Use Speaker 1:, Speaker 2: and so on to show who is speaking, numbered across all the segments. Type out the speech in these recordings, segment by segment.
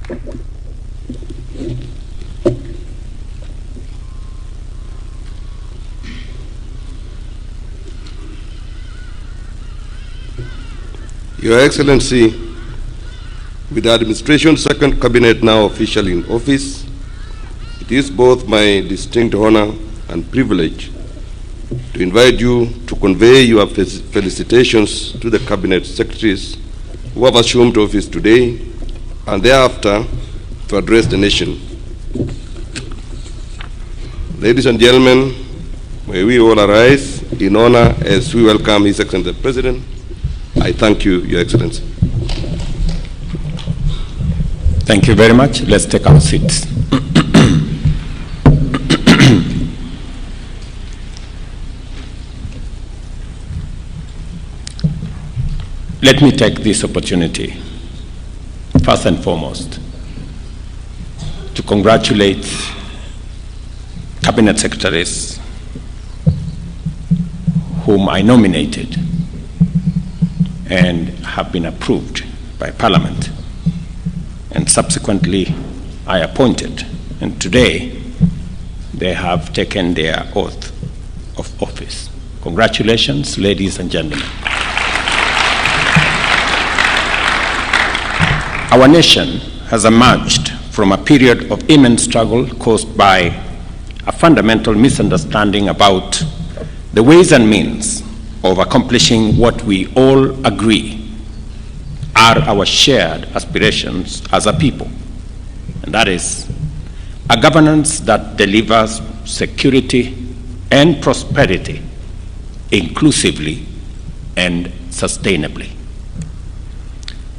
Speaker 1: Your Excellency, with the administration's second cabinet now officially in office, it is both my distinct honor and privilege to invite you to convey your felicitations to the cabinet secretaries who have assumed office today and thereafter to address the nation. Ladies and gentlemen, may we all arise in honor as we welcome His Excellency the President. I thank you, Your Excellency.
Speaker 2: Thank you very much. Let's take our seats. Let me take this opportunity, first and foremost, to congratulate Cabinet Secretaries whom I nominated and have been approved by Parliament, and subsequently I appointed. And today they have taken their oath of office. Congratulations, ladies and gentlemen. Our nation has emerged from a period of immense struggle caused by a fundamental misunderstanding about the ways and means of accomplishing what we all agree are our shared aspirations as a people, and that is a governance that delivers security and prosperity inclusively and sustainably.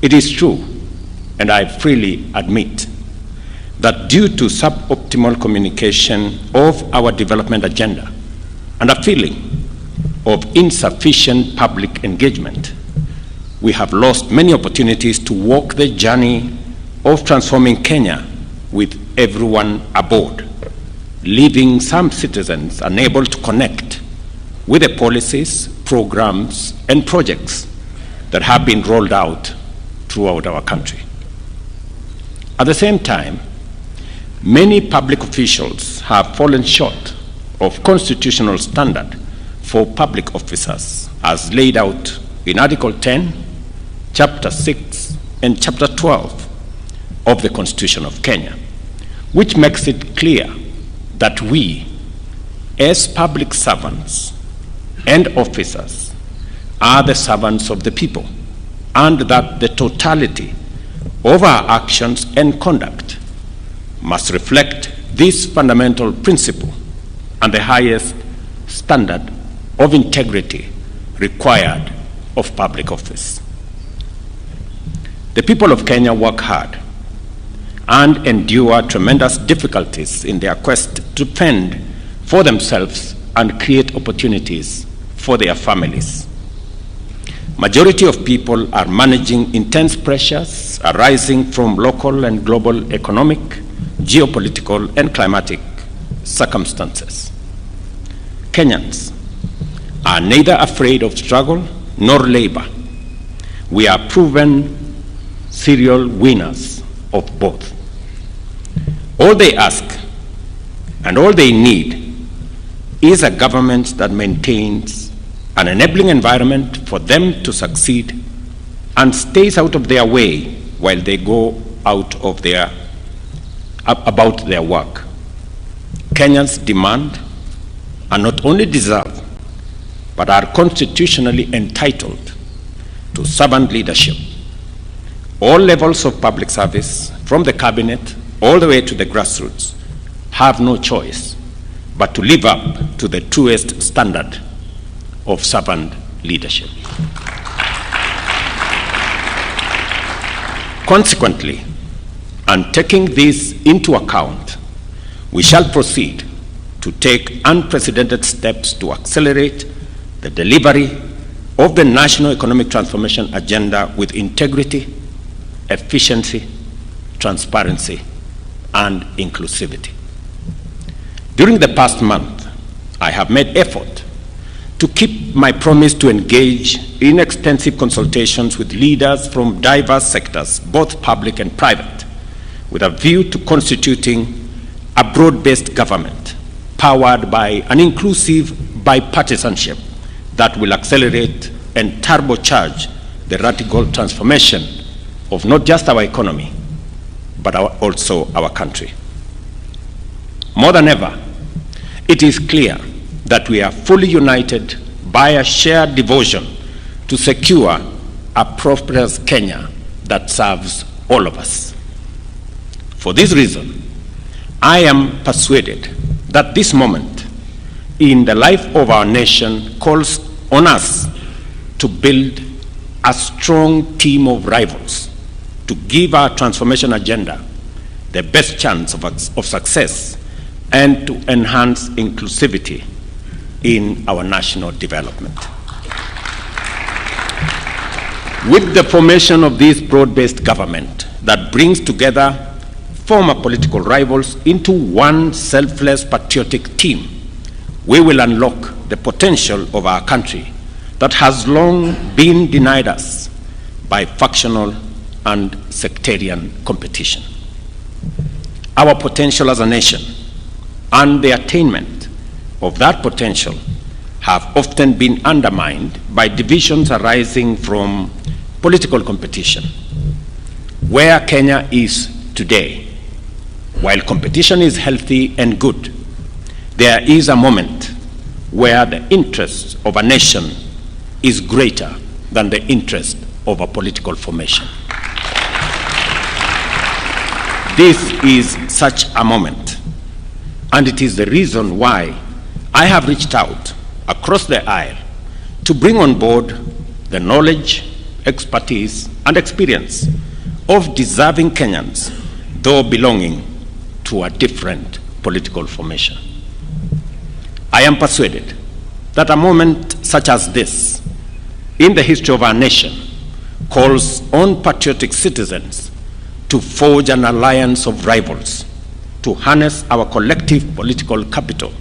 Speaker 2: It is true, and I freely admit, that due to suboptimal communication of our development agenda and a feeling of insufficient public engagement, we have lost many opportunities to walk the journey of transforming Kenya with everyone aboard, leaving some citizens unable to connect with the policies, programs, and projects that have been rolled out throughout our country. At the same time, many public officials have fallen short of constitutional standard for public officers as laid out in Article 10, Chapter 6, and Chapter 12 of the Constitution of Kenya, which makes it clear that we, as public servants and officers, are the servants of the people, and that the totality of our actions and conduct must reflect this fundamental principle and the highest standard of integrity required of public office. The people of Kenya work hard and endure tremendous difficulties in their quest to fend for themselves and create opportunities for their families. Majority of people are managing intense pressures arising from local and global economic, geopolitical, and climatic circumstances. Kenyans are neither afraid of struggle nor labor. We are proven serial winners of both. All they ask and all they need is a government that maintains an enabling environment for them to succeed and stays out of their way while they go about their work. Kenyans demand and not only deserve, but are constitutionally entitled to servant leadership. All levels of public service, from the cabinet all the way to the grassroots, have no choice but to live up to the truest standard of servant leadership. Consequently, and taking this into account, we shall proceed to take unprecedented steps to accelerate the delivery of the national economic transformation agenda with integrity, efficiency, transparency, and inclusivity. During the past month, I have made effort to keep my promise to engage in extensive consultations with leaders from diverse sectors, both public and private, with a view to constituting a broad-based government powered by an inclusive bipartisanship that will accelerate and turbocharge the radical transformation of not just our economy, but also our country. More than ever, it is clear that we are fully united by a shared devotion to secure a prosperous Kenya that serves all of us. For this reason, I am persuaded that this moment in the life of our nation calls on us to build a strong team of rivals to give our transformation agenda the best chance of success and to enhance inclusivity in our national development. With the formation of this broad-based government that brings together former political rivals into one selfless patriotic team, we will unlock the potential of our country that has long been denied us by factional and sectarian competition. Our potential as a nation and the attainment of that potential have often been undermined by divisions arising from political competition. Where Kenya is today, while competition is healthy and good, there is a moment where the interest of a nation is greater than the interest of a political formation. This is such a moment, and it is the reason why I have reached out across the aisle to bring on board the knowledge, expertise, and experience of deserving Kenyans, though belonging to a different political formation. I am persuaded that a moment such as this in the history of our nation calls on patriotic citizens to forge an alliance of rivals, to harness our collective political capital,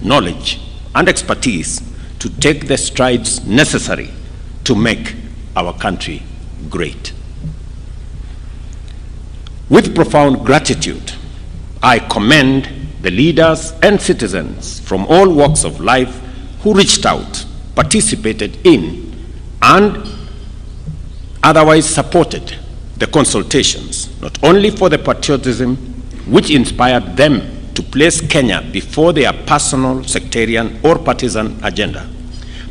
Speaker 2: knowledge, and expertise to take the strides necessary to make our country great. With profound gratitude, I commend the leaders and citizens from all walks of life who reached out, participated in, and otherwise supported the consultations, not only for the patriotism which inspired them to place Kenya before their personal, sectarian, or partisan agenda,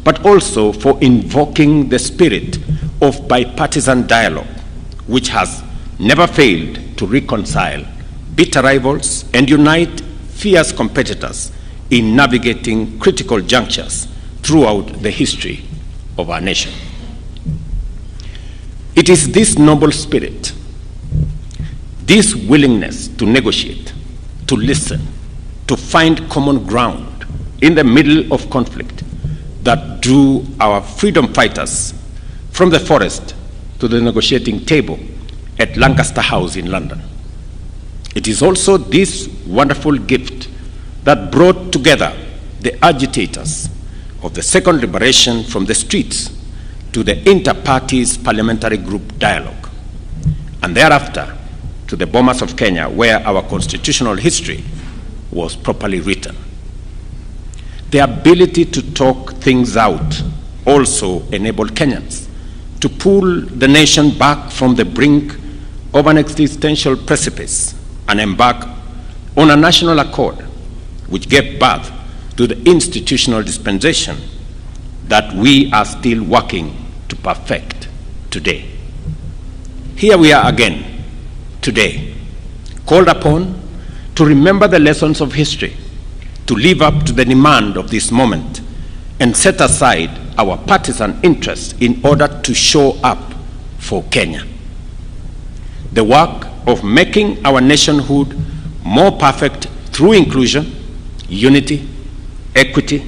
Speaker 2: but also for invoking the spirit of bipartisan dialogue, which has never failed to reconcile bitter rivals and unite fierce competitors in navigating critical junctures throughout the history of our nation. It is this noble spirit, this willingness to negotiate, to listen, to find common ground in the middle of conflict that drew our freedom fighters from the forest to the negotiating table at Lancaster House in London. It is also this wonderful gift that brought together the agitators of the second liberation from the streets to the inter-parties parliamentary group dialogue, and thereafter to the bombers of Kenya, where our constitutional history was properly written. The ability to talk things out also enabled Kenyans to pull the nation back from the brink of an existential precipice and embark on a national accord which gave birth to the institutional dispensation that we are still working to perfect today. Here we are again today, called upon to remember the lessons of history, to live up to the demand of this moment, and set aside our partisan interests in order to show up for Kenya. The work of making our nationhood more perfect through inclusion, unity, equity,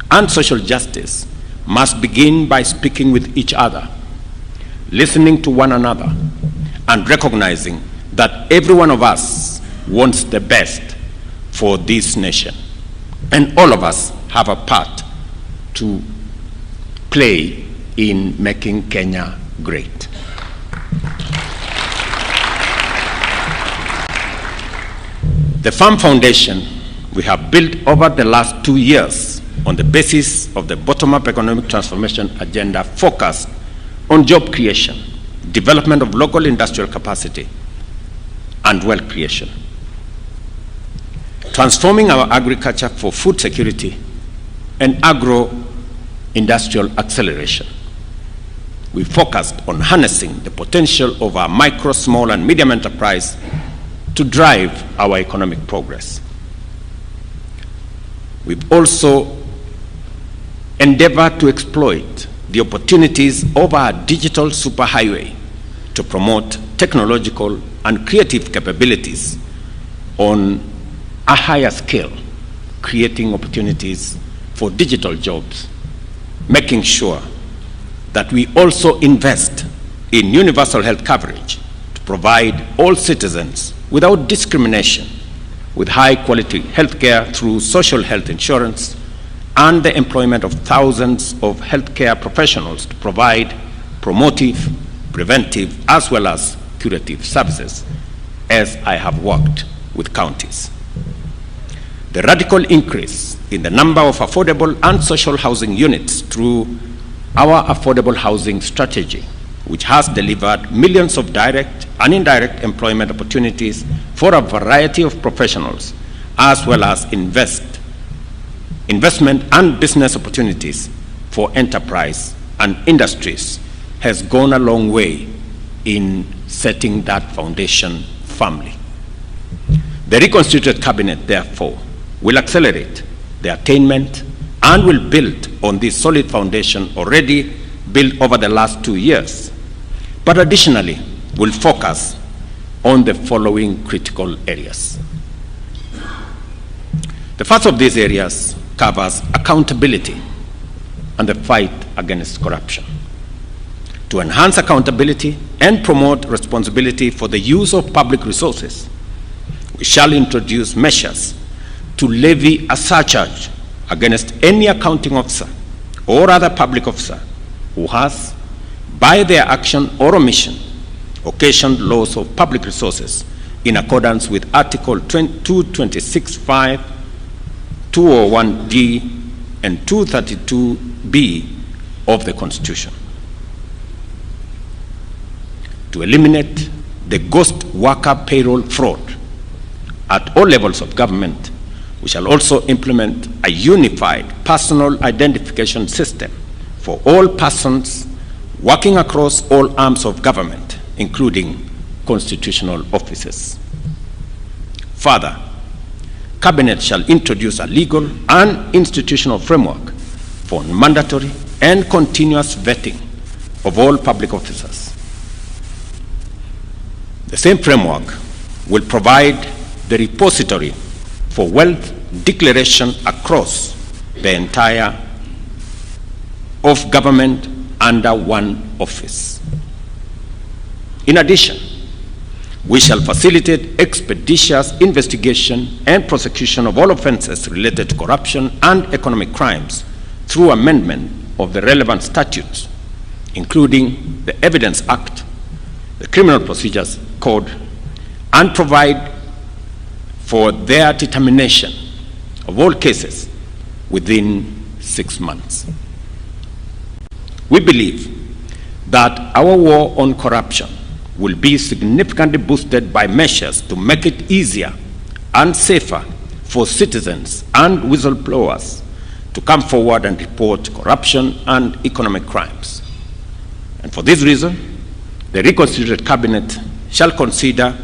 Speaker 2: and social justice must begin by speaking with each other, listening to one another, and recognizing that every one of us wants the best for this nation. And all of us have a part to play in making Kenya great. The Farm Foundation we have built over the last 2 years on the basis of the bottom-up economic transformation agenda focused on job creation, development of local industrial capacity, and wealth creation. Transforming our agriculture for food security and agro-industrial acceleration. We focused on harnessing the potential of our micro, small, and medium enterprise to drive our economic progress. We've also endeavored to exploit the opportunities of our digital superhighway to promote technological and creative capabilities on a higher scale, creating opportunities for digital jobs, making sure that we also invest in universal health coverage to provide all citizens without discrimination with high-quality health care through social health insurance and the employment of thousands of healthcare professionals to provide promotive, preventive, as well as curative services, as I have worked with counties. The radical increase in the number of affordable and social housing units through our affordable housing strategy, which has delivered millions of direct and indirect employment opportunities for a variety of professionals, as well as investment and business opportunities for enterprise and industries, has gone a long way in setting that foundation firmly. The reconstituted cabinet, therefore, will accelerate the attainment and will build on this solid foundation already built over the last 2 years, but additionally will focus on the following critical areas. The first of these areas covers accountability and the fight against corruption. To enhance accountability and promote responsibility for the use of public resources, we shall introduce measures to levy a surcharge against any accounting officer or other public officer who has, by their action or omission, occasioned loss of public resources in accordance with Article 226(5), 201(d), and 232(b) of the Constitution. To eliminate the ghost worker payroll fraud at all levels of government, we shall also implement a unified personal identification system for all persons working across all arms of government, including constitutional offices. Further, Cabinet shall introduce a legal and institutional framework for mandatory and continuous vetting of all public officers. The same framework will provide the repository for wealth declaration across the entire of government under one office. In addition, we shall facilitate expeditious investigation and prosecution of all offenses related to corruption and economic crimes through amendment of the relevant statutes, including the Evidence Act, the Criminal Procedures Code, and provide for their determination of all cases within 6 months. We believe that our war on corruption will be significantly boosted by measures to make it easier and safer for citizens and whistleblowers to come forward and report corruption and economic crimes. And for this reason, the reconstituted Cabinet shall consider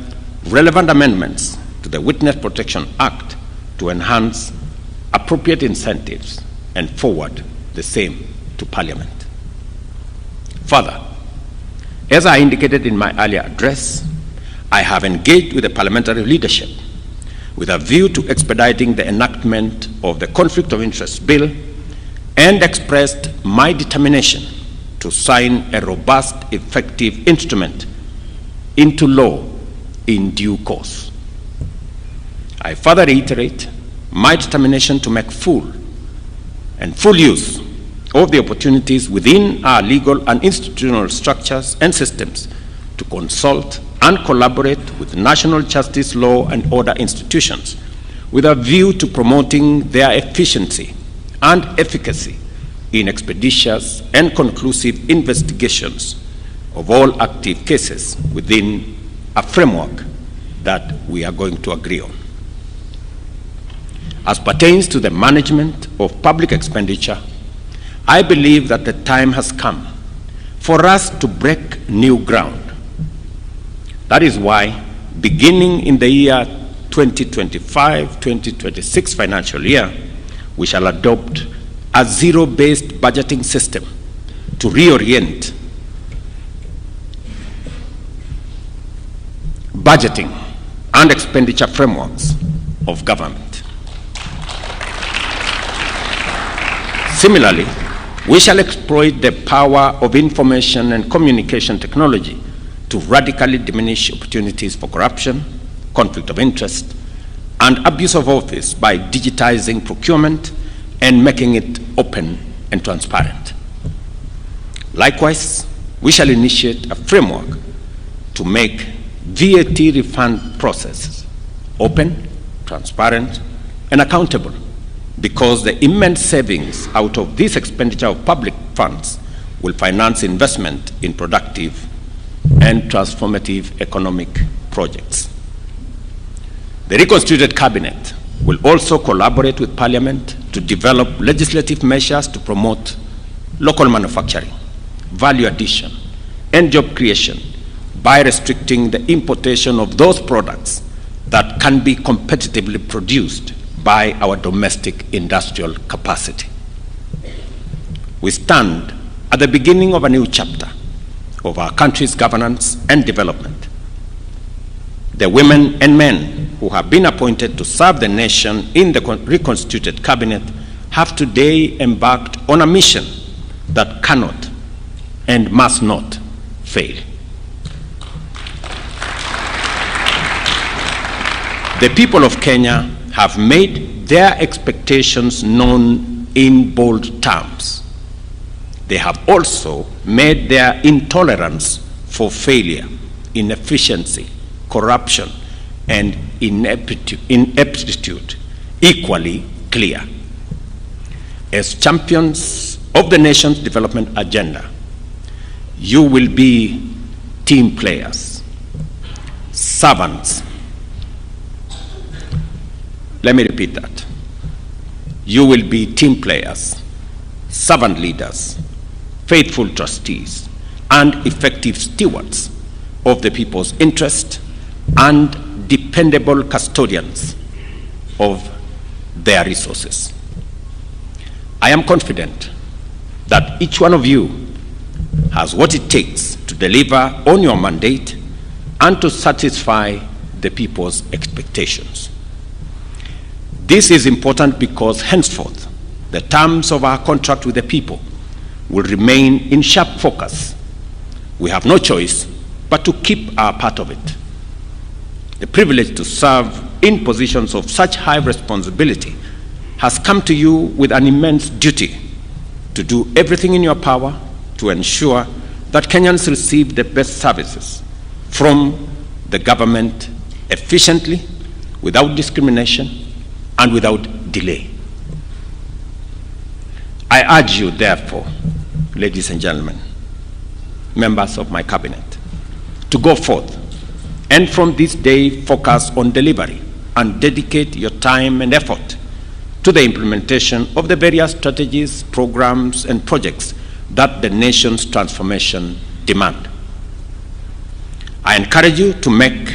Speaker 2: relevant amendments to the Witness Protection Act to enhance appropriate incentives and forward the same to Parliament. Further, as I indicated in my earlier address, I have engaged with the parliamentary leadership with a view to expediting the enactment of the Conflict of Interest Bill and expressed my determination to sign a robust, effective instrument into law in due course. I further reiterate my determination to make full use of the opportunities within our legal and institutional structures and systems to consult and collaborate with national justice, law, and order institutions with a view to promoting their efficiency and efficacy in expeditious and conclusive investigations of all active cases within a framework that we are going to agree on. As pertains to the management of public expenditure, I believe that the time has come for us to break new ground. That is why, beginning in the year 2025-2026 financial year, we shall adopt a zero-based budgeting system to reorient budgeting and expenditure frameworks of government. Similarly, we shall exploit the power of information and communication technology to radically diminish opportunities for corruption, conflict of interest, and abuse of office by digitizing procurement and making it open and transparent. Likewise, we shall initiate a framework to make VAT refund processes open, transparent, and accountable, because the immense savings out of this expenditure of public funds will finance investment in productive and transformative economic projects. The reconstituted cabinet will also collaborate with Parliament to develop legislative measures to promote local manufacturing, value addition, and job creation by restricting the importation of those products that can be competitively produced by our domestic industrial capacity. We stand at the beginning of a new chapter of our country's governance and development. The women and men who have been appointed to serve the nation in the reconstituted cabinet have today embarked on a mission that cannot and must not fail. The people of Kenya have made their expectations known in bold terms. They have also made their intolerance for failure, inefficiency, corruption, and ineptitude equally clear. As champions of the nation's development agenda, you will be team players, servants. Let me repeat that. You will be team players, servant leaders, faithful trustees, and effective stewards of the people's interest and dependable custodians of their resources. I am confident that each one of you has what it takes to deliver on your mandate and to satisfy the people's expectations. This is important because henceforth, the terms of our contract with the people will remain in sharp focus. We have no choice but to keep our part of it. The privilege to serve in positions of such high responsibility has come to you with an immense duty to do everything in your power to ensure that Kenyans receive the best services from the government efficiently, without discrimination, and without delay. I urge you, therefore, ladies and gentlemen, members of my cabinet, to go forth and from this day focus on delivery and dedicate your time and effort to the implementation of the various strategies, programs, and projects that the nation's transformation demand. I encourage you to make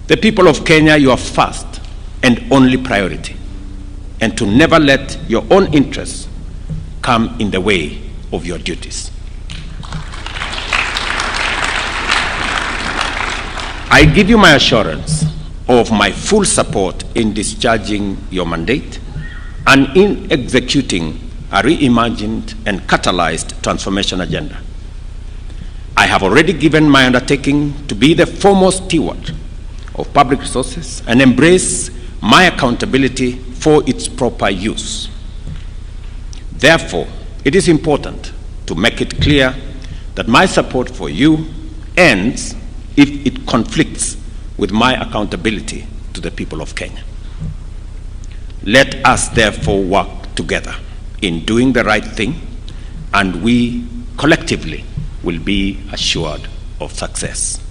Speaker 2: the people of Kenya your first and only priority, and to never let your own interests come in the way of your duties. I give you my assurance of my full support in discharging your mandate and in executing a reimagined and catalyzed transformation agenda. I have already given my undertaking to be the foremost steward of public resources and embrace my accountability for its proper use. Therefore, it is important to make it clear that my support for you ends if it conflicts with my accountability to the people of Kenya. Let us therefore work together in doing the right thing, and we collectively will be assured of success.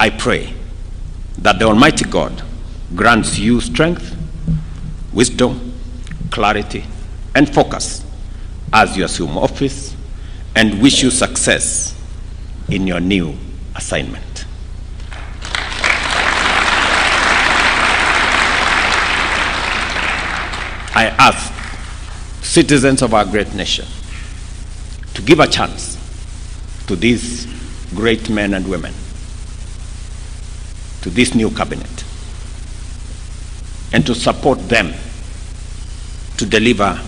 Speaker 2: I pray that the Almighty God grants you strength, wisdom, clarity, and focus as you assume office, and wish you success in your new assignment. I ask citizens of our great nation to give a chance to these great men and women, to this new cabinet, and to support them to deliver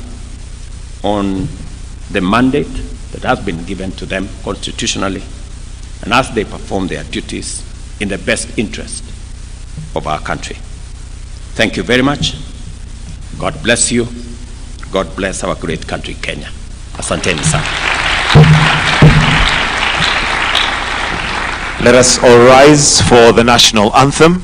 Speaker 2: on the mandate that has been given to them constitutionally, and as they perform their duties in the best interest of our country. Thank you very much. God bless you. God bless our great country, Kenya. Asanteni sana.
Speaker 3: Let us all rise for the national anthem.